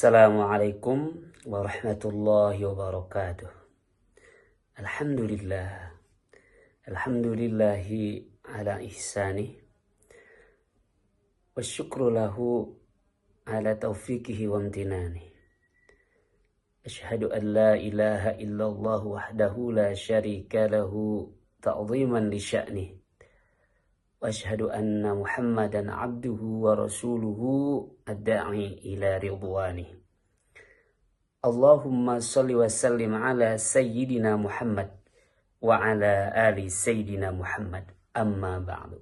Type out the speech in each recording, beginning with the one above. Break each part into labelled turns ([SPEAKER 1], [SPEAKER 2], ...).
[SPEAKER 1] Assalamualaikum warahmatullahi wabarakatuh. Alhamdulillah. Alhamdulillahi ala ihsanih. Wasyukru lahu ala taufiqihi wa amtinanih. Ashhadu an la ilaha illallah wahdahu la syarika lahu ta'ziman li sya'nih. Wa ashhadu anna Muhammadan abduhu wa rasuluhu ad-da'i ila ridwanih. Allahumma salli wa sallim ala sayyidina Muhammad wa ala ali sayyidina Muhammad. Amma ba'du.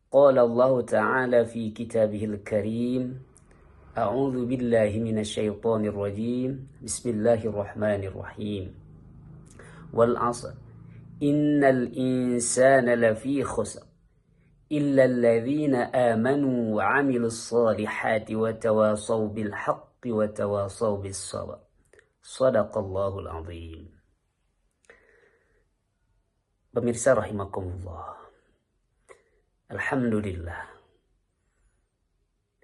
[SPEAKER 1] Qala Allah ta'ala fi kitabihil karim. A'udzu billahi minasyaitonir rajim. Bismillahirrahmanirrahim. Wal 'asr. Innal insana lafi khusr. Illa alladhina amanu wa 'amilus salihati wa tawasaw bil haqqi wa tawasaw bis sabr. Shadaqallahul 'azim. Pemirsa rahimakumullah. Alhamdulillah.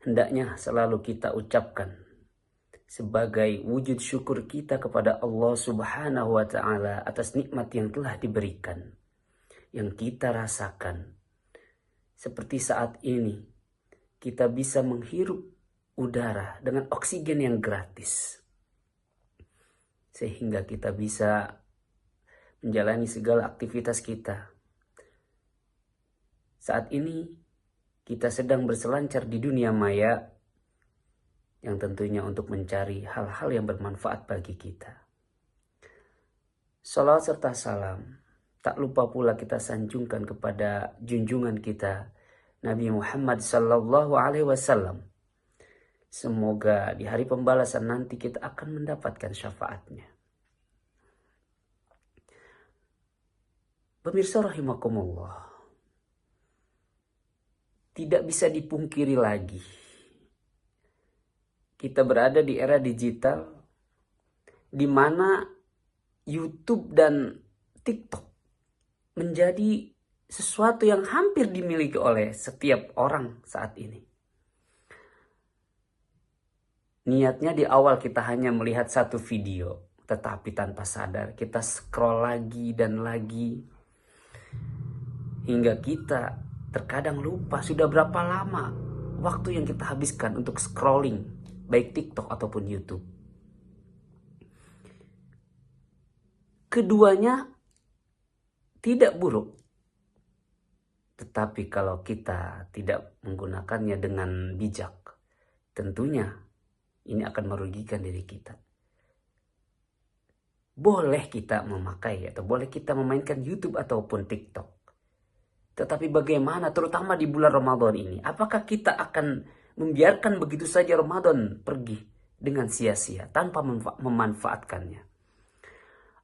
[SPEAKER 1] Hendaknya selalu kita ucapkan sebagai wujud syukur kita kepada Allah Subhanahu wa ta'ala atas nikmat yang telah diberikan, yang kita rasakan. Seperti saat ini kita bisa menghirup udara dengan oksigen yang gratis, sehingga kita bisa menjalani segala aktivitas kita. Saat ini kita sedang berselancar di dunia maya yang tentunya untuk mencari hal-hal yang bermanfaat bagi kita. Salawat serta salam tak lupa pula kita sanjungkan kepada junjungan kita Nabi Muhammad sallallahu alaihi wasallam. Semoga di hari pembalasan nanti kita akan mendapatkan syafaatnya. Pemirsa rahimakumullah, tidak bisa dipungkiri lagi, kita berada di era digital di mana YouTube dan TikTok menjadi sesuatu yang hampir dimiliki oleh setiap orang saat ini. Niatnya di awal kita hanya melihat satu video, tetapi tanpa sadar kita scroll lagi dan lagi, hingga kita terkadang lupa sudah berapa lama waktu yang kita habiskan untuk scrolling, baik TikTok ataupun YouTube. Keduanya tidak buruk, tetapi kalau kita tidak menggunakannya dengan bijak, tentunya ini akan merugikan diri kita. Boleh kita memakai atau boleh kita memainkan YouTube ataupun TikTok, tetapi bagaimana terutama di bulan Ramadan ini? Apakah kita akan membiarkan begitu saja Ramadan pergi dengan sia-sia tanpa memanfaatkannya?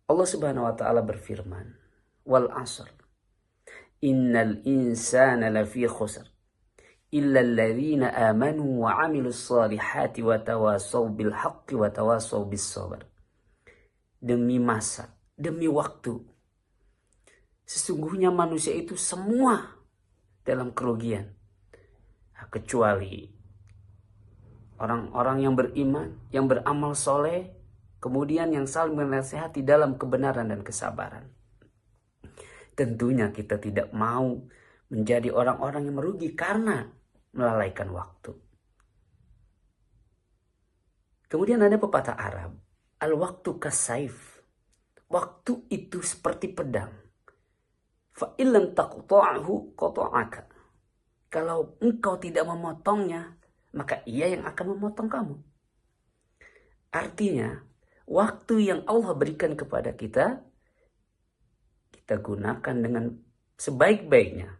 [SPEAKER 1] Allah Subhanahu wa ta'ala berfirman, wal 'asr. Innal insana lafi khusr. Illa alladhina amanu wa 'amilus salihati wa tawasaw bil haqqi wa tawasaw bis sabr. Demi masa, demi waktu, sesungguhnya manusia itu semua dalam kerugian, kecuali orang-orang yang beriman, yang beramal soleh, kemudian yang saling menasihati dalam kebenaran dan kesabaran. Tentunya kita tidak mau menjadi orang-orang yang merugi karena melalaikan waktu. Kemudian ada pepatah Arab, al-waktu kasaif. Waktu itu seperti pedang. Fa illam taqta'hu qata'aka. Kalau engkau tidak memotongnya, maka ia yang akan memotong kamu. Artinya, waktu yang Allah berikan kepada kita, kita gunakan dengan sebaik-baiknya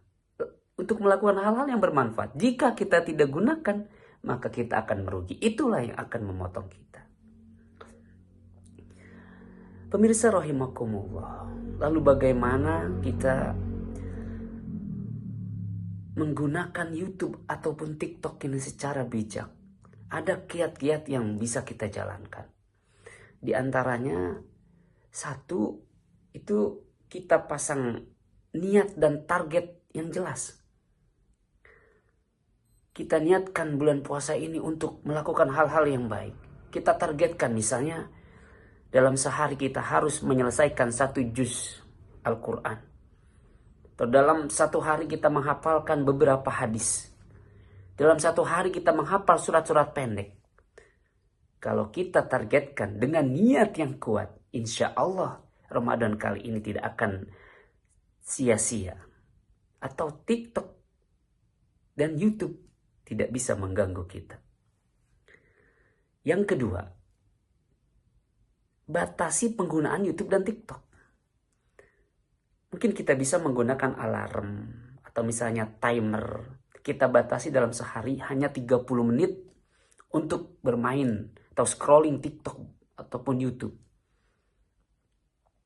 [SPEAKER 1] untuk melakukan hal-hal yang bermanfaat. Jika kita tidak gunakan, maka kita akan merugi. Itulah yang akan memotong kita. Pemirsa rahimakumullah, lalu bagaimana kita menggunakan YouTube ataupun TikTok ini secara bijak? Ada kiat-kiat yang bisa kita jalankan. Di antaranya, satu, itu kita pasang niat dan target yang jelas. kita niatkan bulan puasa ini untuk melakukan hal-hal yang baik. Kita targetkan misalnya dalam sehari kita harus menyelesaikan 1 juz Al-Quran. Atau dalam 1 hari kita menghafalkan beberapa hadis. Dalam 1 hari kita menghafal surat-surat pendek. Kalau kita targetkan dengan niat yang kuat, insya Allah Ramadan kali ini tidak akan sia-sia. Atau TikTok dan YouTube tidak bisa mengganggu kita. Yang kedua, batasi penggunaan YouTube dan TikTok. Mungkin kita bisa menggunakan alarm atau misalnya timer. Kita batasi dalam sehari hanya 30 menit untuk bermain atau scrolling TikTok ataupun YouTube.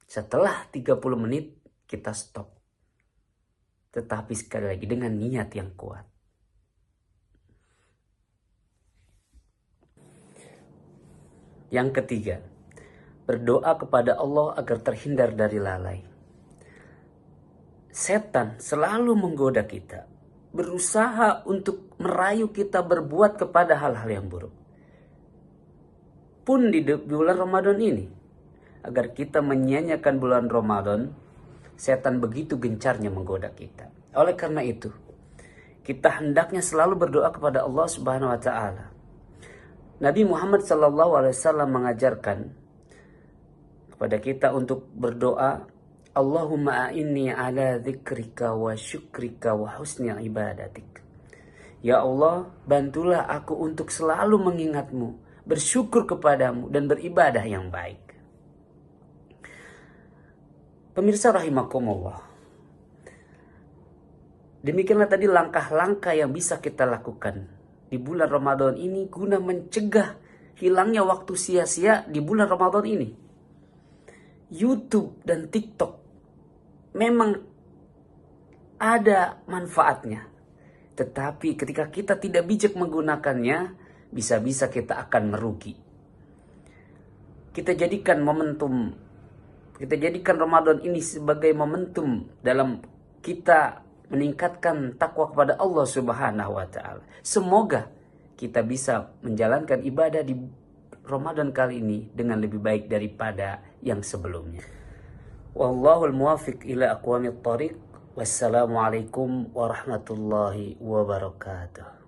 [SPEAKER 1] Setelah 30 menit kita stop. Tetapi sekali lagi dengan niat yang kuat. Yang ketiga, berdoa kepada Allah agar terhindar dari lalai. Setan selalu menggoda kita, berusaha untuk merayu kita berbuat kepada hal-hal yang buruk. Pun di bulan Ramadan ini, agar kita menyia-nyiakan bulan Ramadan, setan begitu gencarnya menggoda kita. Oleh karena itu, kita hendaknya selalu berdoa kepada Allah Subhanahu wa taala. Nabi Muhammad SAW mengajarkan kepada kita untuk berdoa, Allahumma a'inni ala dzikrika wa syukrika wa husni ibadatik. Ya Allah, bantulah aku untuk selalu mengingatmu, bersyukur kepadamu, dan beribadah yang baik. Pemirsa rahimakumullah. Demikianlah tadi langkah-langkah yang bisa kita lakukan di bulan Ramadan ini guna mencegah hilangnya waktu sia-sia di bulan Ramadan ini. YouTube dan TikTok memang ada manfaatnya. Tetapi ketika kita tidak bijak menggunakannya, bisa-bisa kita akan merugi. Kita jadikan Ramadan ini sebagai momentum dalam kita meningkatkan takwa kepada Allah Subhanahu wa taala. Semoga kita bisa menjalankan ibadah di Ramadan kali ini dengan lebih baik daripada yang sebelumnya. Wallahul muwaffiq ila aqwamit thariq. Wassalamualaikum warahmatullahi wabarakatuh.